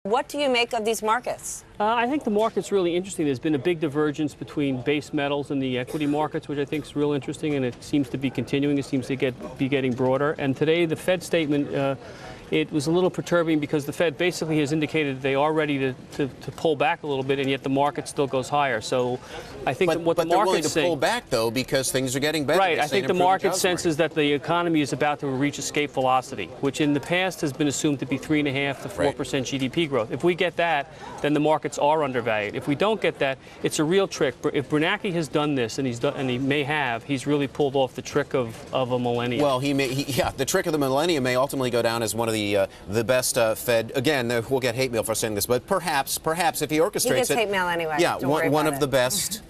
What do you make of these markets? I think the market's really interesting. There's been a big divergence between base metals and the equity markets, which I think is real interesting, and it seems to be continuing. It seems to be getting broader. And today, the Fed statement, it was a little perturbing because the Fed basically has indicated that they are ready to pull back a little bit, and yet the market still goes higher. So I think what the market's saying... But they're willing to pull back, though, because things are getting better. Right. I think the market senses that the economy is about to reach escape velocity, which in the past has been assumed to be 3.5% to 4% GDP growth. If we get that, then the markets are undervalued. If we don't get that, it's a real trick. If Bernanke has done this, and he may have, he's really pulled off the trick of a millennium. Well, the trick of the millennium may ultimately go down as one of the best Fed. Again, we'll get hate mail for saying this, but perhaps if he orchestrates it. He gets hate mail anyway. Yeah, one of the best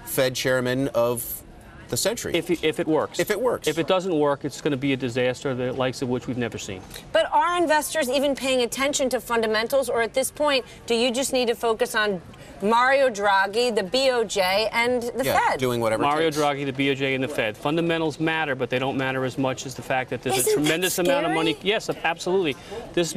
Fed chairmen of the century. If it works. If it works. If it doesn't work, it's going to be a disaster, the likes of which we've never seen. But are investors even paying attention to fundamentals, or at this point, do you just need to focus on Mario Draghi, the BOJ, and the Fed? Doing whatever Mario it takes. Draghi, the BOJ, and the Fed. Fundamentals matter, but they don't matter as much as the fact that there's Isn't a tremendous amount of money. scary? Yes, absolutely. This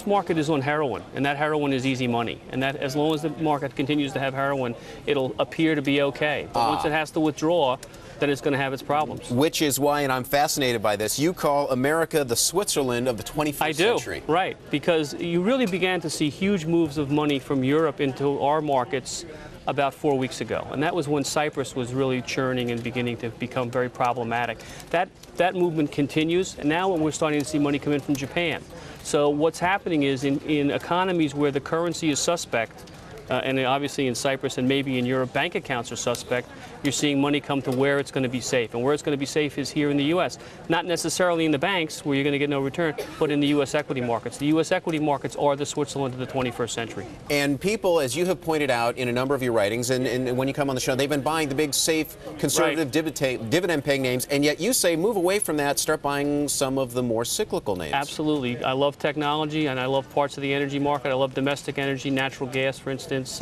market is on heroin, and that heroin is easy money. And that as long as the market continues to have heroin, it'll appear to be okay. But once it has to withdraw, then it's going to have its problems. Which is why, and I'm fascinated by this, you call America the Switzerland of the 21st century. I do, right, because you really began to see huge moves of money from Europe into our markets about 4 weeks ago. And that was when Cyprus was really churning and beginning to become very problematic. That movement continues, and now we're starting to see money come in from Japan. So what's happening is in economies where the currency is suspect, and obviously in Cyprus and maybe in Europe, bank accounts are suspect, you're seeing money come to where it's going to be safe. And where it's going to be safe is here in the U.S. Not necessarily in the banks, where you're going to get no return, but in the U.S. equity markets. The U.S. equity markets are the Switzerland of the 21st century. And people, as you have pointed out in a number of your writings, and when you come on the show, they've been buying the big, safe, conservative, dividend-paying names, and yet you say move away from that, start buying some of the more cyclical names. Absolutely. I love technology, and I love parts of the energy market. I love domestic energy, natural gas, for instance,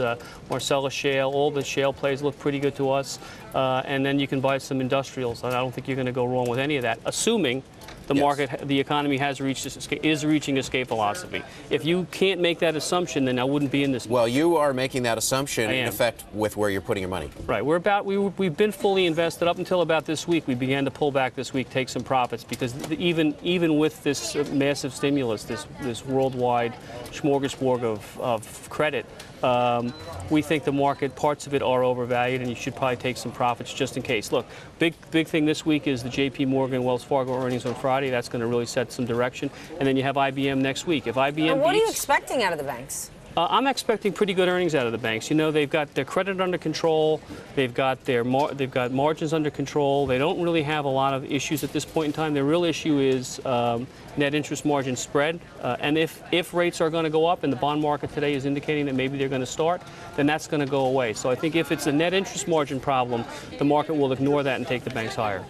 Marcellus Shale. All the shale plays look pretty good to us. And then you can buy some industrials. And I don't think you're going to go wrong with any of that, assuming the market, the economy is reaching escape velocity. If you can't make that assumption, then I wouldn't be in this. Well, you are making that assumption in effect with where you're putting your money. Right. We've been fully invested up until about this week. We began to pull back this week, take some profits, because even with this massive stimulus, this worldwide smorgasbord of credit, we think the market, parts of it are overvalued, and you should probably take some profits just in case. Look, big thing this week is the J.P. Morgan, Wells Fargo earnings on Friday. That's going to really set some direction. And then you have IBM next week. If IBM and what are you expecting out of the banks? I'm expecting pretty good earnings out of the banks. You know, they've got their credit under control. They've got margins under control. They don't really have a lot of issues at this point in time. Their real issue is net interest margin spread. And if rates are going to go up, and the bond market today is indicating that maybe they're going to start, then that's going to go away. So I think if it's a net interest margin problem, the market will ignore that and take the banks higher.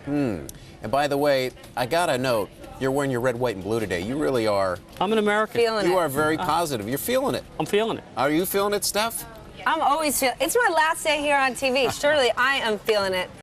And by the way, I got a note. You're wearing your red, white, and blue today. You really are. I'm an American. You are very positive. You're feeling it. I'm feeling it. Are you feeling it, Steph? I'm always feeling it. It's my last day here on TV. Surely I am feeling it.